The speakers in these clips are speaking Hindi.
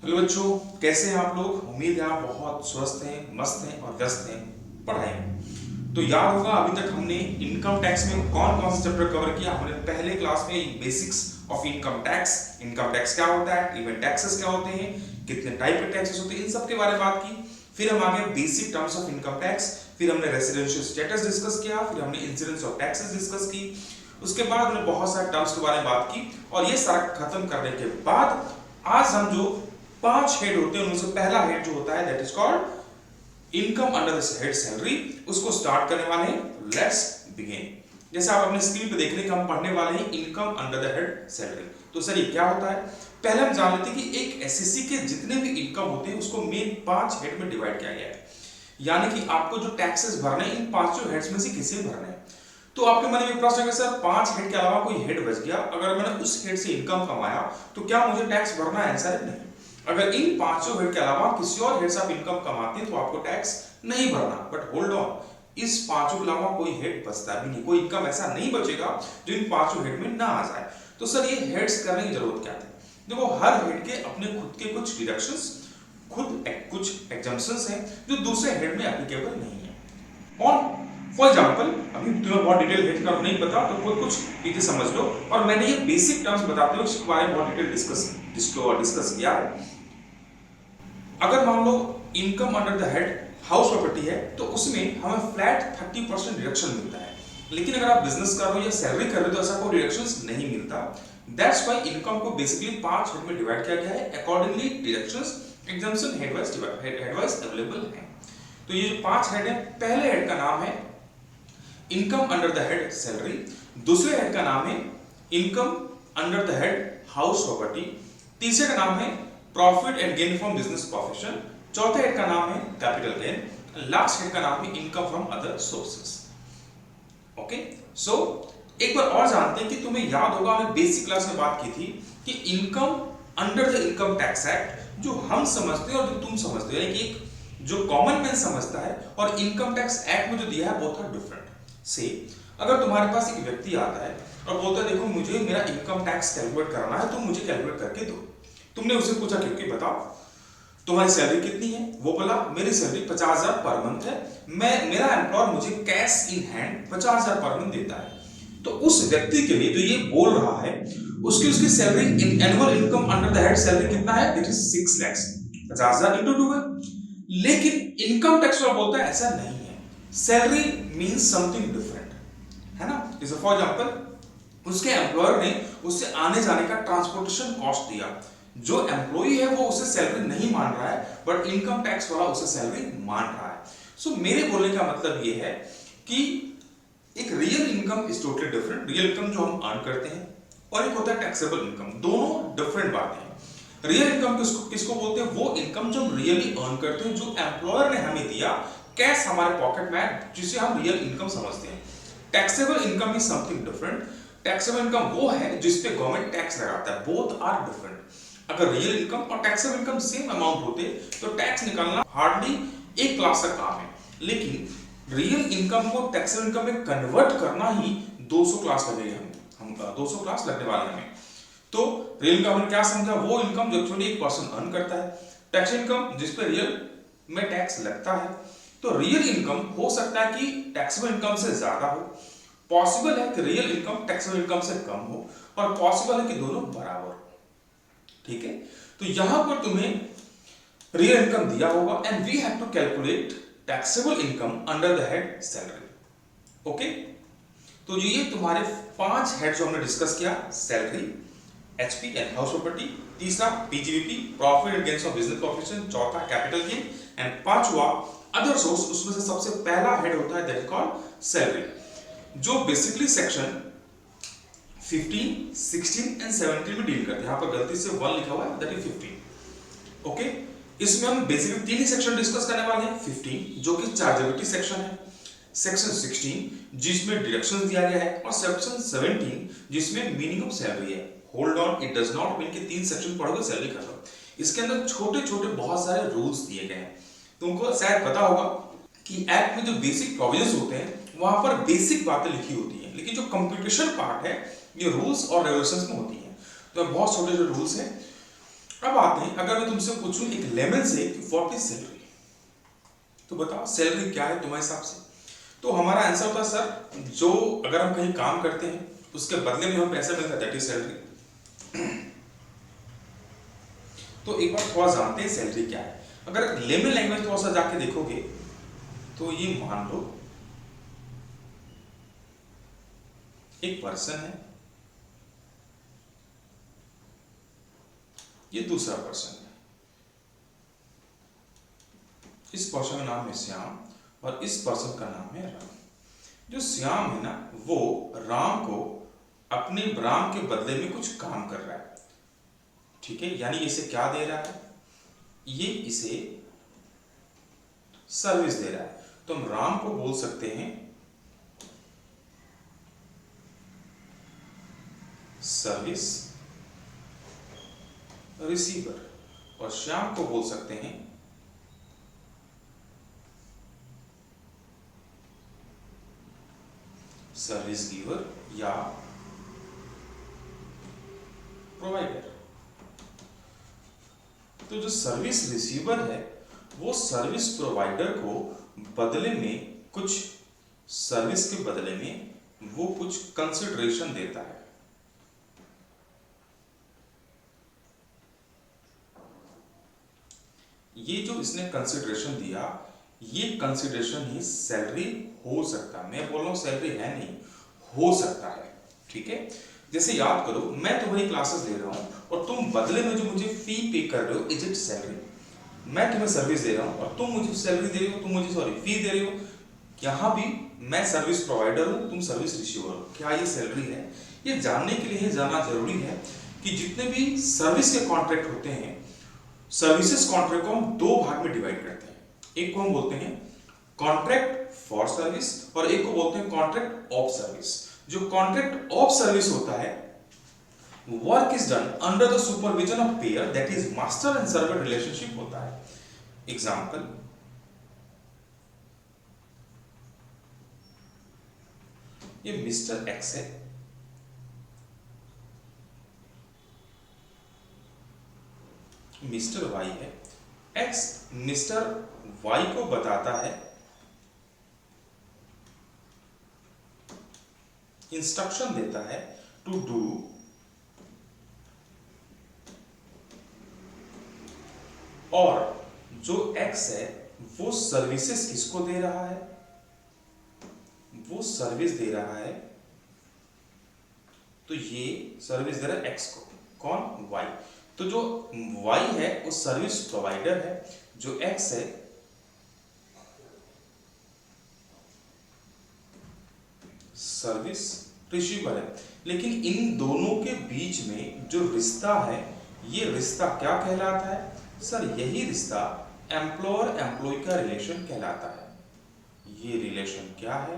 हेलो बच्चों, कैसे हैं आप लोग। उम्मीद है आप बहुत स्वस्थ हैं, मस्त हैं और व्यस्त हैं पढ़ाई में। तो याद होगा अभी तक हमने इनकम टैक्स में कौन कौन सा चैप्टर कवर किया। हमने पहले क्लास में बेसिक्स ऑफ इनकम टैक्स क्या होता है, इवेंट टैक्सेस क्या होते हैं, कितने टाइप के टैक्सेस होते हैं, इन सब के बारे में बात की। फिर हम आगे basic terms of income tax, फिर हमने रेसिडेंशियल स्टेटस डिस्कस किया, फिर हमने इंसिडेंस ऑफ टैक्सेस डिस्कस की। उसके बाद हमने बहुत सारे टर्म्स के बारे में बात की और ये सारा खत्म करने के बाद आज हम जो 5 हेड होते हैं उनमें से पहला हेड जो होता है that is called income under the head salary, उसको स्टार्ट करने वाले हैं। Let's begin. जैसे आप अपने स्क्रीन पे देख रहे हैं कि हम पढ़ने वाले हैं income under the head salary. तो सर ये क्या होता है, पहले हम जान लेते हैं कि एक एसएससी के जितने भी इनकम होते हैं उसको मेन 5 हेड में डिवाइड किया गया है। यानी कि आपको जो टैक्सेस भरने हैं इन पांचों हेड्स में से किसे भरने हैं। तो आपके मन में प्रश्न है सर 5 हेड के अलावा कोई हेड बच गया, अगर मैंने उस हेड से इनकम कमाया तो क्या मुझे टैक्स भरना है? आंसर नहीं। अगर इन पांचों हेड के अलावा किसी और हेड से आप इनकम कमाते हैं तो आपको टैक्स नहीं भरना। बट होल्ड ऑन, इस पांचों के अलावा कोई हेड बचता भी नहीं, कोई इनकम ऐसा नहीं बचेगा जो इन पांचों हेड में ना आ जाए। तो सर ये हेड्स करने की जरूरत क्या थी? देखो हर हेड के अपने खुद के कुछ डिडक्शंस, कुछ एग्जम्पशंस हैं जो दूसरे हेड में एप्लीकेबल नहीं है। और फॉर एग्जाम्पल अभी तुम्हें बहुत डिटेल हेड का नहीं पता तो कोई कुछ चीजें समझ लो, और मैंने ये बेसिक टर्म्स बताते हुए इसके बारे में बहुत डिटेल डिस्कस किया है। अगर मान low income under the head house property है तो उसमें हमें फ्लैट 30% डिडक्शन मिलता है। लेकिन अगर आप बिजनेस कर रहे हो या सैलरी कर रहे हो तो ऐसा कोई डिडक्शन नहीं मिलता। दैट्स व्हाई इनकम को बेसिकली 5 हेड में डिवाइड किया गया है। अकॉर्डिंगली डिडक्शंस एग्जम्पशन हेडवाइज अवेलेबल है। तो ये जो 5 हेड है, पहले हेड का नाम है income under the head salary, दूसरे हेड का नाम है income under the head house property, तीसरे का नाम है profit and gain from business profession, चौथे हेड का नाम है कैपिटल गेन, लास्ट हेड का नाम है income from other sources. Okay, so एक बार और जानते हैं कि तुम्हें याद होगा हमने बेसिक क्लास में बात की थी कि income under the income tax act जो हम समझते हैं और जो तुम समझते हो, यानी कि एक जो कॉमन मैन समझता है और इनकम टैक्स एक्ट में जो दिया है बोथ आर डिफरेंट। से अगर तुम्हारे पास एक व्यक्ति आता है और बोलता है देखो मुझे मेरा इनकम टैक्स कैलकुलेट करना है, तुम मुझे कैलकुलेट करके दो। तुमने उसे पूछा क्योंकि बताओ तुम्हारी सैलरी कितनी है, वो बोला मेरी सैलरी 50,000 पर मंथ है, मेरा एम्प्लॉयर मुझे cash in hand 50,000 per month देता है। तो उस व्यक्ति के लिए जो ये बोल रहा है उसकी salary in annual income under the head salary कितना है, इट इज 6 लाख, 50,000 इंटू 2 है। लेकिन इनकम टैक्स वाला बोलता है ऐसा नहीं है, सैलरी मींस समथिंग डिफरेंट, है ना। जैसे फॉर एग्जांपल उसके एम्प्लॉयर ने उससे आने जाने का ट्रांसपोर्टेशन कॉस्ट दिया, जो एम्प्लॉई है वो उसे सैलरी नहीं मान रहा है बट इनकम टैक्स वाला उसे सैलरी मान रहा है। सो मेरे बोलने का मतलब ये है कि एक real income is totally different. Real income जो हम अर्न करते हैं और एक होता है टैक्सेबल इनकम, दोनों डिफरेंट बातें हैं। रियल इनकम किसको बोलते हैं? वो इनकम जो हम रियली अर्न करते हैं, जो एम्प्लॉयर ने हमें दिया कैश हमारे पॉकेट में, जिसे हम रियल इनकम समझते हैं। Taxable income is something different. Taxable income वो है जिस पे गवर्नमेंट टैक्स लगाता है, बोथ आर डिफरेंट। अगर रियल इनकम और टैक्सेबल इनकम सेम अमाउंट होते तो टैक्स निकालना हार्डली एक क्लास का काम है, लेकिन रियल इनकम को टैक्सेबल इनकम में कन्वर्ट करना ही 200 क्लास लगेगा। हम 200 क्लास लगने वाले हमें। तो रियल इनकम हमने क्या समझा, वो इनकम जो एक्चुअली एक पर्सन अर्न करता है। टैक्स इनकम जिस पे रियल में टैक्स लगता है। तो रियल इनकम हो सकता है कि टैक्सेबल इनकम से ज्यादा हो, पॉसिबल है कि रियल इनकम टैक्सेबल इनकम से कम हो, और पॉसिबल है कि दोनों बराबर हो। ठीक है, तो यहां पर तुम्हें रियल इनकम दिया होगा and we have to calculate taxable income under the head salary. Okay, तो ये तुम्हारे 5 हेड जो हमने डिस्कस किया, salary, HP and house property, तीसरा PGBP profit and gains of business profession, चौथा कैपिटल गेन एंड पांचवा अदर सोर्स। उसमें से सबसे पहला हेड होता है दैट इज कॉल्ड सैलरी, जो बेसिकली सेक्शन 15, 16 एंड 17 में डील करते हैं। यहां पर गलती से 1 लिखा हुआ है, दैट इज 15। ओके, इसमें हम बेसिकली 3 ही सेक्शन डिस्कस करने वाले हैं। 15 जो कि चार्जेबिलिटी सेक्शन है, सेक्शन 16 जिसमें डिडक्शंस दिया गया है, और सेक्शन 17 जिसमें मीनिंग ऑफ सैलरी है। Hold on, it does not mean कि 3 सेक्शन पढ़ोगे सैलरी खत्म। इसके अंदर छोटे-छोटे बहुत सारे रूल्स दिए गए हैं। तुमको शायद पता होगा कि एक्ट में जो बेसिक प्रोविजंस होते हैं वहां पर बेसिक बातें लिखी होती हैं, लेकिन जो कंप्यूटेशन पार्ट है ये रूल्स और रेगुलेशंस में होती हैं। तो बहुत छोटे जो रूल्स हैं अब आते हैं, अगर मैं तुमसे पूछूं एक लेमन से कि व्हाट इज सैलरी, तो बताओ सैलरी क्या है तुम्हारे हिसाब से। तो हमारा आंसर होता है सर, जो अगर हम कहीं काम करते हैं उसके बदले में हमें पैसा मिलता है, दैट इज सैलरी। तो एक बार थोड़ा जानते हैं सैलरी क्या है। अगर लेमन लैंग्वेज थोड़ा सा जाके देखोगे तो ये मान लो एक पर्सन है, ये दूसरा पर्सन है, इस पर्सन का नाम है श्याम और इस पर्सन का नाम है राम। जो श्याम है ना, वो राम को अपने राम के बदले में कुछ काम कर रहा है, ठीक है, यानी इसे क्या दे रहा है, ये इसे सर्विस दे रहा है। तो हम राम को बोल सकते हैं सर्विस रिसीवर और श्याम को बोल सकते हैं सर्विस गिवर या प्रोवाइडर। तो जो सर्विस रिसीवर है वो सर्विस प्रोवाइडर को बदले में कुछ सर्विस के बदले में वो कुछ कंसिडरेशन देता है। ये जो इसने कंसिडरेशन दिया, ये कंसिडरेशन ही सैलरी हो सकता है। मैं बोल रहा हूं सैलरी है नहीं, हो सकता है, ठीक है। जैसे याद करो, मैं तुम्हारी क्लासेस ले रहा हूं और तुम बदले में जो मुझे फी पे कर रहे हो, इज इट सैलरी? मैं तुम्हें सर्विस दे रहा हूं और तुम मुझे सैलरी दे रहे हो, तुम मुझे सॉरी फी दे रहे हो। यहां भी मैं सर्विस प्रोवाइडर हूं, तुम सर्विस रिसीवर हो, क्या ये सैलरी है? ये जानने के लिए जानना जरूरी है कि जितने भी सर्विस के कॉन्ट्रैक्ट होते हैं, सर्विसेज कॉन्ट्रैक्ट को हम दो भाग में डिवाइड करते हैं। एक को हम बोलते हैं कॉन्ट्रैक्ट फॉर सर्विस और एक को बोलते हैं कॉन्ट्रैक्ट ऑफ सर्विस। जो कॉन्ट्रैक्ट ऑफ सर्विस होता है, work is done under the supervision of pair, that is master and servant relationship होता है। एग्जांपल, ये मिस्टर एक्स है, मिस्टर वाई है। एक्स मिस्टर वाई को बताता है, इंस्ट्रक्शन देता है टू डू और जो एक्स है वो सर्विसेज किसको दे रहा है? वो सर्विस दे रहा है, तो ये सर्विस दे रहा है एक्स को, कौन? वाई। तो जो वाई है वो सर्विस प्रोवाइडर है, जो एक्स है सर्विस रिसीवर है। लेकिन इन दोनों के बीच में जो रिश्ता है, ये रिश्ता क्या कहलाता है? सर यही रिश्ता एम्प्लॉयर एम्प्लॉय का रिलेशन कहलाता है। ये रिलेशन क्या है?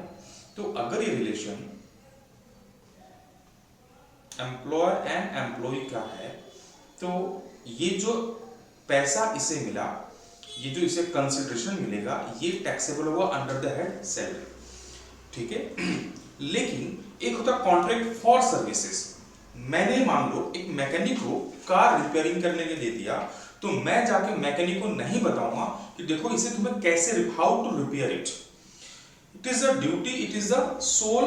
तो अगर ये रिलेशन एम्प्लॉयर एंड एम्प्लॉय का है, तो ये जो पैसा इसे मिला, ये जो इसे कंसिडरेशन मिलेगा, ये टैक्सेबल होगा अंडर द हेड सैलरी, ठीक है। लेकिन एक होता कॉन्ट्रैक्ट फॉर सर्विसेज। मैंने मान लो एक मैकेनिक को कार रिपेयरिंग करने के लिए दिया, तो मैं जाके मैकेनिक को नहीं बताऊंगा कि देखो इसे तुम्हें कैसे, how to repair it. It is a duty, it is the sole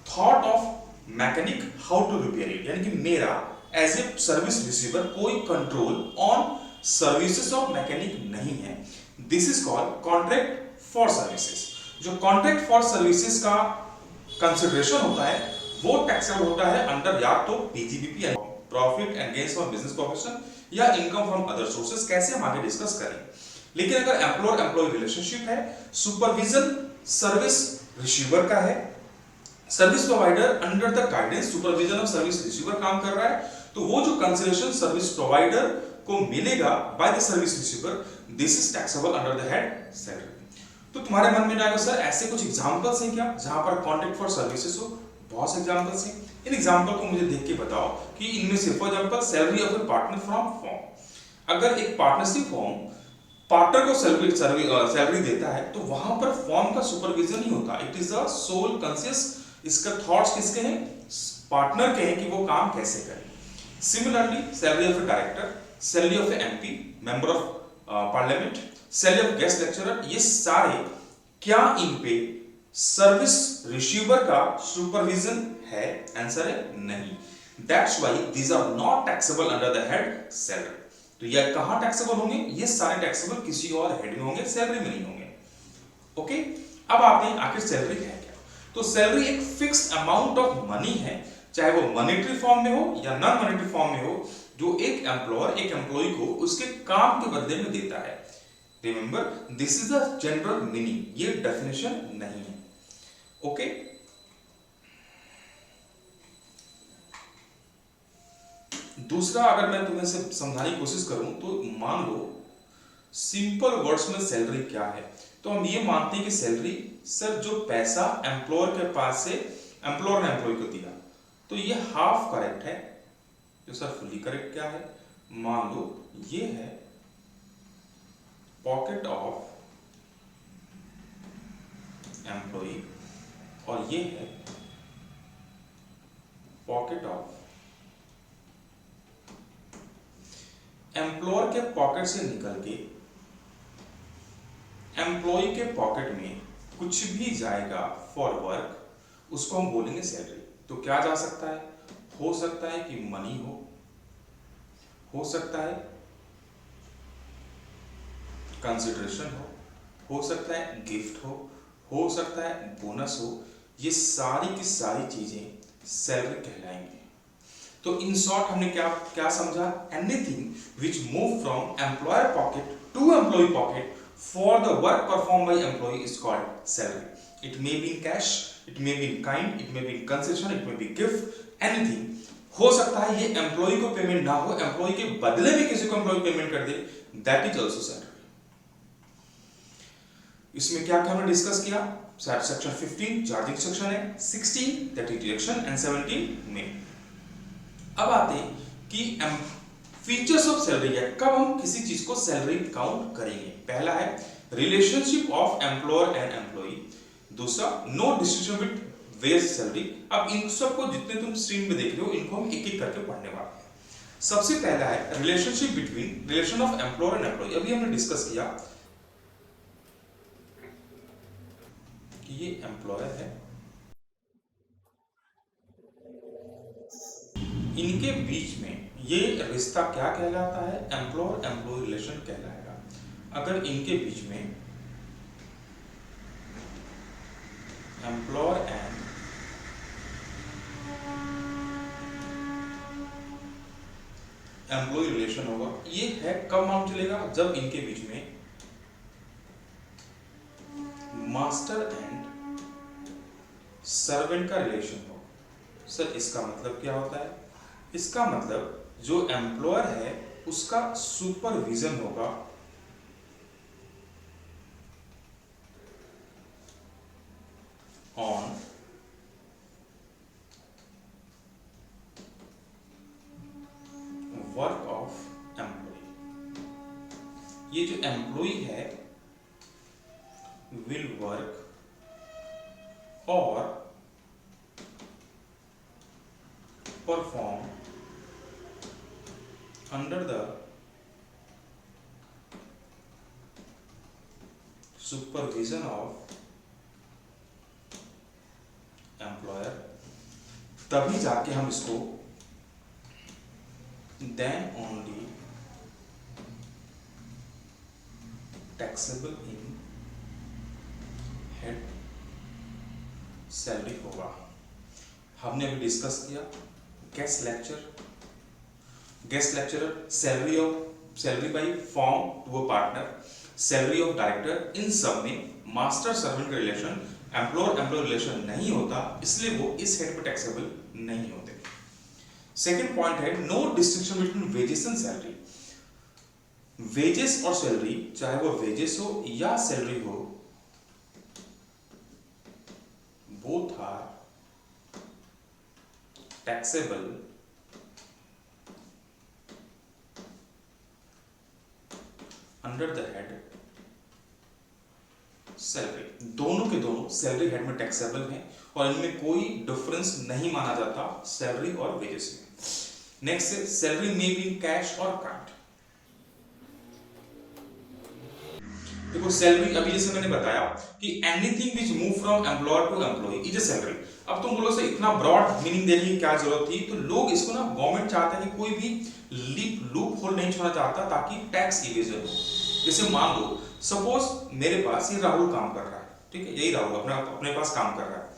thought of mechanic how to repair it. यानी कि मेरा एज ए सर्विस रिसीवर कोई control on services of mechanic नहीं है। This is called contract for services. जो कॉन्ट्रैक्ट फॉर सर्विसेज का कंसिडरेशन होता है वो टैक्सेबल होता है अंडर या तो PGBP, profit and gains from business profession, या इनकम फ्रॉम अदर सोर्सेज। कैसे हम आगे डिस्कस करें। लेकिन अगर एम्प्लॉयर एम्प्लॉय रिलेशनशिप है, सुपरविजन सर्विस रिसीवर का है, service provider under the guidance supervision of service receiver काम कर रहा है, तो वो जो कंसिडरेशन सर्विस प्रोवाइडर को मिलेगा by the service receiver, this is taxable under the head salary. तो तुम्हारे मन में आएगा सर ऐसे कुछ एग्जांपल्स हैं क्या जहां पर कॉन्ट्रैक्ट फॉर सर्विसेज हो? बहुत से एग्जांपल्स हैं। इन एग्जांपल को मुझे देख के बताओ कि इनमें से for example salary of A partner from firm. अगर एक पार्टनरशिप फर्म पार्टनर को सैलरी देता है, तो वहां पर फर्म का सुपरविजन ही होता है। It is a sole conscious, इसका थॉट्स किसके हैं? पार्टनर के हैं कि वो काम कैसे करें। Similarly salary of a director, salary of MP, member of parliament, salary of guest lecturer, ये सारे क्या इन पे सर्विस रिसीवर का सुपरविजन है? आंसर है नहीं। That's why these are not taxable under the head salary. तो ये कहां टैक्सेबल होंगे? ये सारे टैक्सेबल किसी और हेड में होंगे, सैलरी में नहीं होंगे। ओके, अब आते हैं आखिर सैलरी है क्या। तो सैलरी एक फिक्स्ड अमाउंट ऑफ मनी है, चाहे वो मॉनेटरी फॉर्म में हो या नॉन मॉनेटरी फॉर्म में हो, जो एक एम्प्लॉयर एक एम्प्लॉय को उसके काम के बदले में देता है। Remember, this is the general meaning, ये डेफिनेशन नहीं है। ओके, दूसरा अगर मैं तुम्हें से समझाने की कोशिश करूं तो मान लो सिंपल वर्ड्स में सैलरी क्या है, तो हम ये मानते हैं कि सैलरी सर जो पैसा एम्प्लॉयर के पास से एम्प्लॉयर ने एम्प्लॉय को दिया, तो ये हाफ करेक्ट है। तो सर फुली करेक्ट क्या है? मान लो ये है पॉकेट ऑफ एम्प्लॉय और ये है पॉकेट ऑफ एम्प्लॉयर के पॉकेट से निकल के एम्प्लॉय के पॉकेट में कुछ भी जाएगा फॉर वर्क, उसको हम बोलेंगे सैलरी। तो क्या जा सकता है? हो सकता है कि मनी हो सकता है कंसिडरेशन हो सकता है गिफ्ट हो सकता है बोनस हो। ये सारी की सारी चीजें सैलरी कहलाएंगे। तो इन शॉर्ट हमने क्या क्या समझा? Anything which move from employer pocket to employee pocket for the work perform by employee is called salary. It may be in cash, it may be in kind, it may be in concession, it may be gift, anything. हो सकता है ये एम्प्लॉय को पेमेंट ना हो, एम्प्लॉय के बदले में किसी को एम्प्लॉय पेमेंट कर दे, दैट इज ऑल्सो सैलरी। इसमें क्या क्या हमने डिस्कस किया? सेक्शन 15 चार्जिंग सेक्शन है, 16 दैट इज डिडक्शन एंड 17 में। अब आते हैं कि फीचर्स ऑफ सैलरी है, कब हम किसी चीज को सैलरी काउंट करेंगे। पहला है relationship of employer and employee, दूसरा no distinction with wage salary. अब इन सबको जितने तुम स्ट्रीम में देख रहे हो इनको हम एक एक करके पढ़ने वाले हैं। सबसे पहला है relationship between relation of employer and employee. अभी हमने डिस्कस किया कि ये एम्प्लॉयर है, इनके बीच में ये रिश्ता क्या कहलाता है? एम्प्लॉयर एम्प्लॉय रिलेशन कहलाएगा। अगर इनके बीच में एम्प्लॉयर एंड एम्प्लॉय रिलेशन होगा, ये है कब मालूम चलेगा? जब इनके बीच में मास्टर एंड सर्वेंट का रिलेशन हो। सर इसका मतलब क्या होता है? इसका मतलब जो एम्प्लॉयर है उसका सुपरविजन होगा ऑन वर्क ऑफ एम्प्लॉय। ये जो एम्प्लॉय है विल वर्क और perform under the supervision of employer, तभी जाके हम इसको then only taxable in head salary होगा। हमने अभी डिस्कस किया guest lecturer, salary by firm to a partner, salary of director. इन सब में मास्टर सर्वेंट का रिलेशन एम्प्लॉयर एम्प्लॉय रिलेशन नहीं होता, इसलिए वो इस हेड पे टैक्सेबल नहीं होते। सेकंड पॉइंट है no distinction between wages and salary. Wages और सैलरी, चाहे वो वेजेस हो या सैलरी हो, both are taxable under the head salary. दोनों के दोनों सैलरी हेड में टैक्सेबल हैं और इनमें कोई डिफरेंस नहीं माना जाता सैलरी और वेजेस में। नेक्स्ट है salary may be in cash और काइंड। देखो सैलरी अभी जैसे मैंने बताया कि anything which move from employer to employee is a salary. अब तुम बोलो से इतना ब्रॉड मीनिंग देने की क्या जरूरत थी, तो लोग इसको ना गवर्नमेंट चाहता है कि कोई भी लूप होल नहीं छोड़ना चाहता ताकि टैक्स इवेजन हो। जैसे मान लो सपोज मेरे पास ये राहुल काम कर रहा है, ठीक है, यही राहुल अपने अपने पास काम कर रहा है।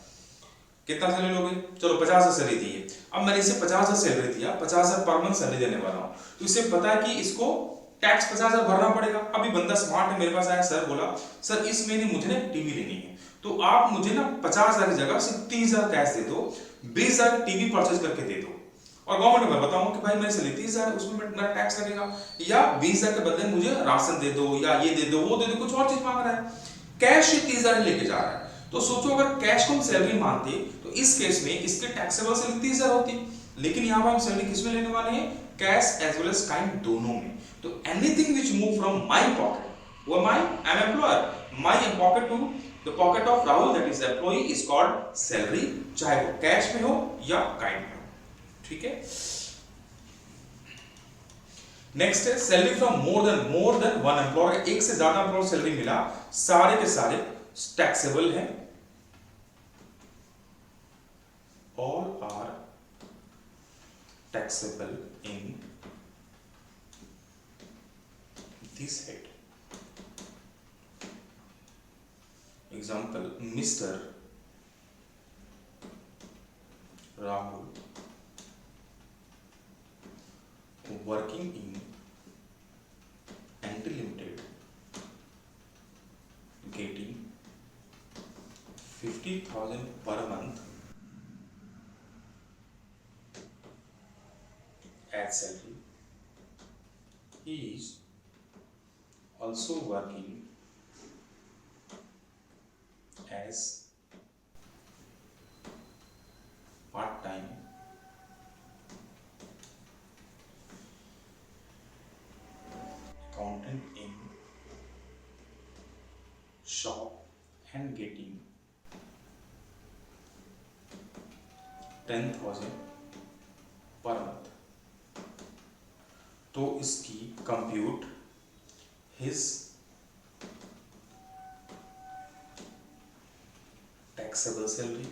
कितना सैलरी लोगे, चलो 50,000 सैलरी दी है। अब मैंने इसे 50,000 सैलरी दिया, 50,000 पर मंथ सैलरी देने वाला हूँ, तो इसे पता है कि इसको टैक्स 50,000 भरना पड़ेगा। अभी बंदा स्मार्ट है, मेरे पास आया, सर बोला सर इस महीने मुझे ना टीवी लेनी है, तो आप मुझे ना 50,000 की जगह सिर्फ 30,000 कैश दे दो, 20,000 टीवी परचेज करके दे दो, और गवर्नमेंट में बताऊंगा कि भाई मेरे सैलरी 30,000 उसमें मेरा टैक्स लगेगा, या 20,000 के बदले मुझे राशन दे दो, या ये दे दो वो दे दो, कुछ और चीज मांग रहा है, कैश 30,000 लेके जा रहा है। तो सोचो अगर कैश को हम सैलरी मानते तो इस केस में इसके टैक्सेबल सैलरी 30,000 होती, लेकिन यहाँ पर हम सैलरी किस में लेने वाले हैं, cash as well as kind दोनों में। तो anything which move from my pocket, वो my I am employer, my pocket to the pocket of Rahul that is employee is called salary, चाहे वो कैश में हो या काइंड में हो। ठीक है, नेक्स्ट है salary from more than one employer. एक से ज्यादा एम्प्लॉयर सैलरी मिला, सारे के सारे टैक्सेबल हैं, all are taxable in this head. Example, Mr. Rahul working in NT Limited getting 50,000 per month as salary. He is also working as part-time accountant in shop and getting 10,000 per month. तो इसकी कंप्यूट हिज टैक्सेबल सैलरी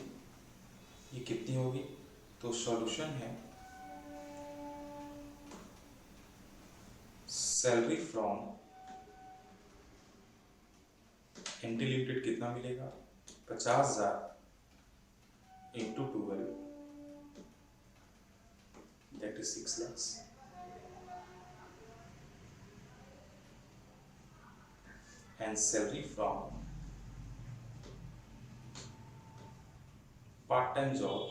ये कितनी होगी, तो सॉल्यूशन है सैलरी फ्रॉम एंटी लिमिटेड कितना मिलेगा, 50,000 into 12 that is 6 lakhs, and salary from part-time job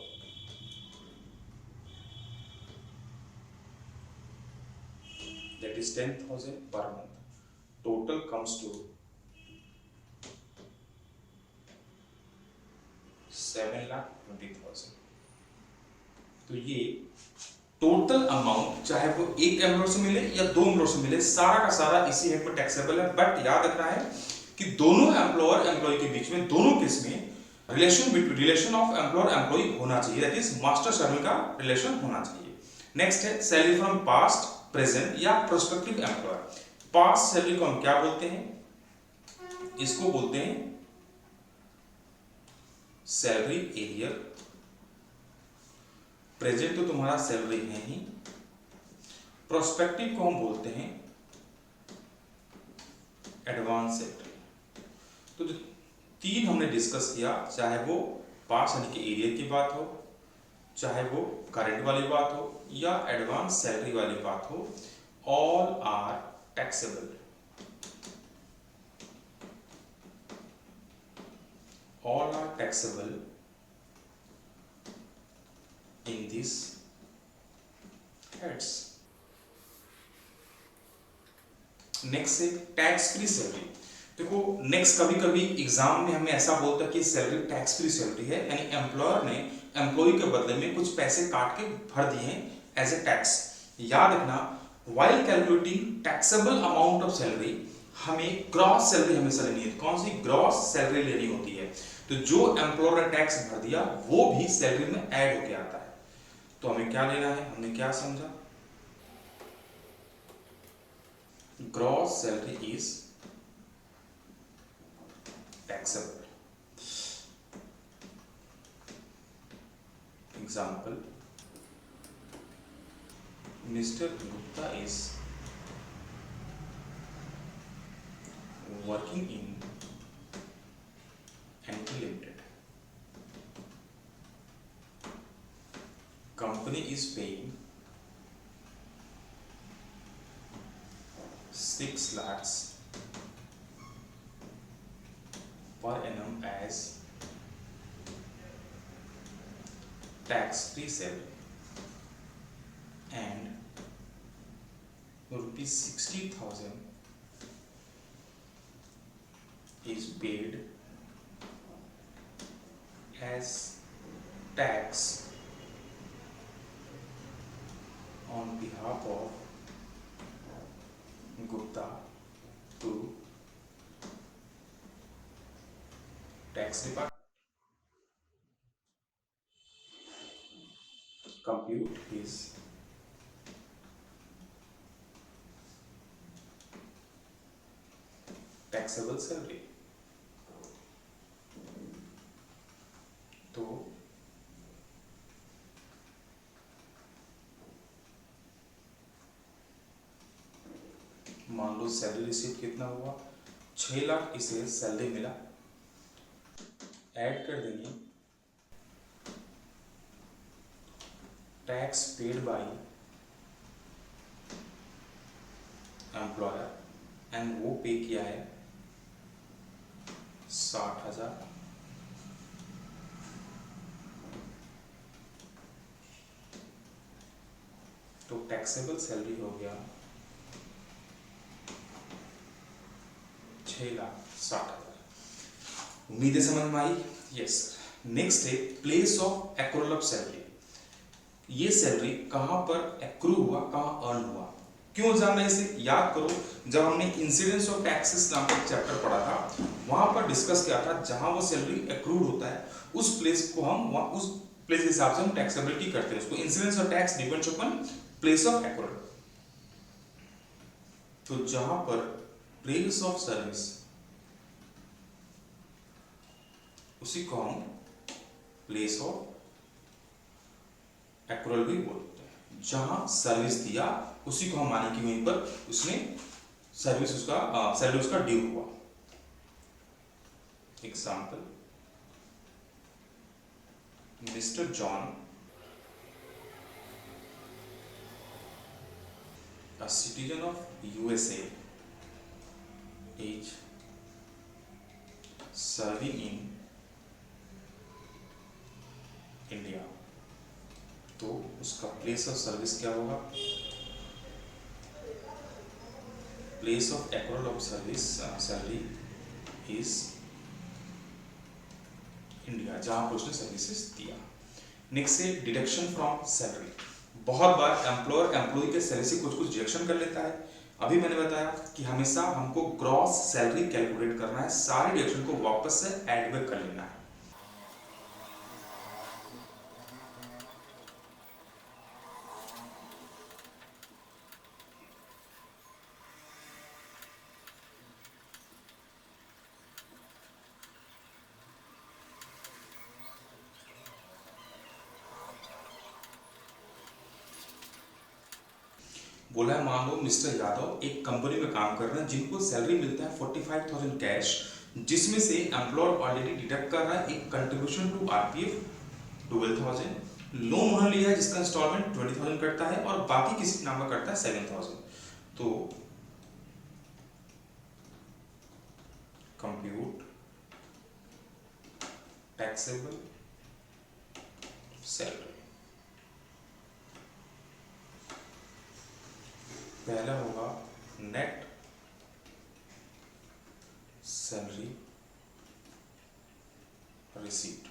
that is 10,000 per month. Total comes to 7,20,000। तो ये टोटल अमाउंट चाहे वो एक एम्प्लॉयर से मिले या दो एम्प्लॉयर से मिले, सारा का सारा इसी हेड पर टैक्सेबल है। बट याद रखना है कि दोनों एम्प्लॉयर एम्प्लॉय के बीच में, दोनों केस में रिलेशन ऑफ एम्प्लॉयर एम्प्लॉय होना चाहिए, दैट इज मास्टर सर्वेंट का रिलेशन होना चाहिए। नेक्स्ट है सैलरी फ्रॉम पास्ट, प्रेजेंट या प्रोस्पेक्टिव एम्प्लॉयर। पास्ट सैलरी को हम क्या बोलते हैं, इसको बोलते हैं सैलरी एरियर। प्रेजेंट तो तुम्हारा सैलरी है ही, प्रोस्पेक्टिव को हम बोलते हैं एडवांस सैलरी। तो जो तीन हमने डिस्कस किया, चाहे वो पास यानी कि एरियर की बात हो, चाहे वो करंट वाली बात हो या एडवांस सैलरी वाली बात हो, all are taxable, all are taxable in these heads। Next है टैक्स फ्री सैलरी। देखो नेक्स्ट कभी कभी एग्जाम में हमें ऐसा बोलता है कि सैलरी टैक्स फ्री सैलरी है, यानी एम्प्लॉयर ने एम्प्लॉय के बदले में कुछ पैसे काट के भर दिए एज ए टैक्स। याद रखना while calculating taxable amount of salary हमें ग्रॉस सैलरी हमेशा लेनी है। कौन सी, ग्रॉस सैलरी लेनी होती है। तो जो एम्प्लॉयर ने टैक्स भर दिया वो भी सैलरी में ऐड होके आता है। तो हमें क्या लेना है, हमने क्या समझा, gross salary is taxable. Example, Mr. Gupta is working in NT Limited. Company is paying 6 lakhs per annum as tax-free salary, and rupees 60,000 is paid as tax on behalf of Gupta to tax department. Compute his taxable salary. तो मान लो सैलरी रिसीव कितना हुआ, 6 लाख इसे सैलरी मिला, ऐड कर देंगे tax paid by employer and वो पे किया है 60,000, तो टैक्सेबल सैलरी हो गया 6,60,000। उम्मीद है समझ में आई? Yes sir. नेक्स्ट है place of accrual of salary. ये सैलरी कहां पर एक्रू हुआ, कहां अर्न हुआ, क्यों जानना है इसे? याद करो, जब हमने इंसिडेंस ऑफ टैक्सेस नाम का चैप्टर पढ़ा था, वहां पर डिस्कस किया था जहां वो सैलरी एक्रूड होता है उस प्लेस को हम उस प्लेस के हिसाब से हम टैक्सेबिलिटी करते हैं उसको। Incidence of tax depends upon place of accrual. तो जहां पर प्लेस ऑफ सर्विस, उसी को हम प्लेस ऑफ एक्रूअल भी बोलते हैं। जहां सर्विस दिया उसी को हम माने कि वहीं पर उसने सर्विस सैलरी उसका ड्यू हुआ। Example, mister John, a citizen of USA, is serving in India। तो उसका प्लेस ऑफ सर्विस क्या होगा? Place of accrual of service salary is India, जहां पर उसने सर्विसेज दिया। नेक्स्ट है डिडक्शन फ्रॉम सैलरी। बहुत बार एम्प्लॉयर एम्प्लॉय के सैलरी से कुछ कुछ डिडक्शन कर लेता है। अभी मैंने बताया कि हमेशा हमको ग्रॉस सैलरी कैलकुलेट करना है, सारी डिडक्शन को वापस से एड बैक कर लेना है। बोला है, मान लो मिस्टर यादव एक कंपनी में काम कर रहे हैं जिनको सैलरी मिलता है 45,000 कैश, जिसमें से एम्प्लॉयर ऑलरेडी डिडक्ट कर रहा है एक कंट्रीब्यूशन टू आरपीएफ 12,000, लोन उन्होंने लिया है जिसका इंस्टॉलमेंट 20,000 कटता है और बाकी किसी नाम का करता है 7,000। तो कंप्यूट टैक्सेबल सैलरी। पहला होगा नेट सैलरी रिसीट,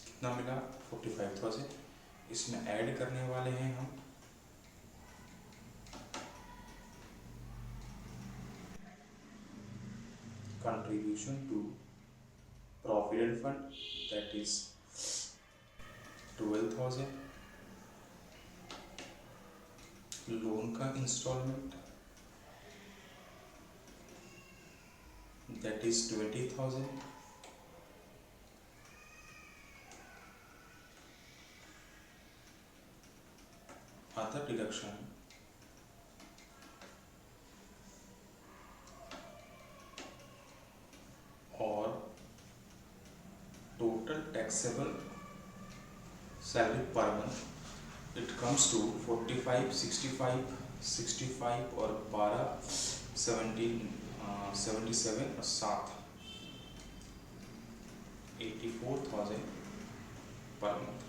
कितना मिला? 45,000। इसमें ऐड करने वाले हैं हम contribution to provident fund, that is 12,000, loan का installment that is 20,000. Other deduction or total taxable salary per month, it comes to 45, 65, 65 और 12, 17, 77 और 7, 84,000 पर मंथ।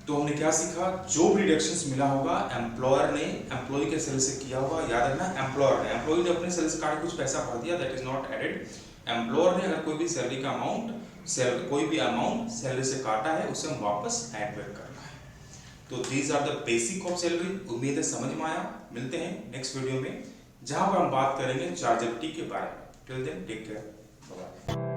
तो हमने क्या सीखा, जो भी डिडक्शंस मिला होगा एम्प्लॉयर ने एम्प्लॉय के सैलरी से किया होगा, याद रखना एम्प्लॉय ने अपने सैलरी से काट कुछ पैसा भर दिया, that is not added. Employer ने अगर कोई भी सैलरी का अमाउंट कोई भी अमाउंट सैलरी से काटा है उसे हम वापस ऐड बैक करना है। तो these are the basic of salary. उम्मीद है समझ में आया। मिलते हैं नेक्स्ट वीडियो में जहां पर हम बात करेंगे चार्जेबिलिटी के बारे में। Till then take care, bye bye.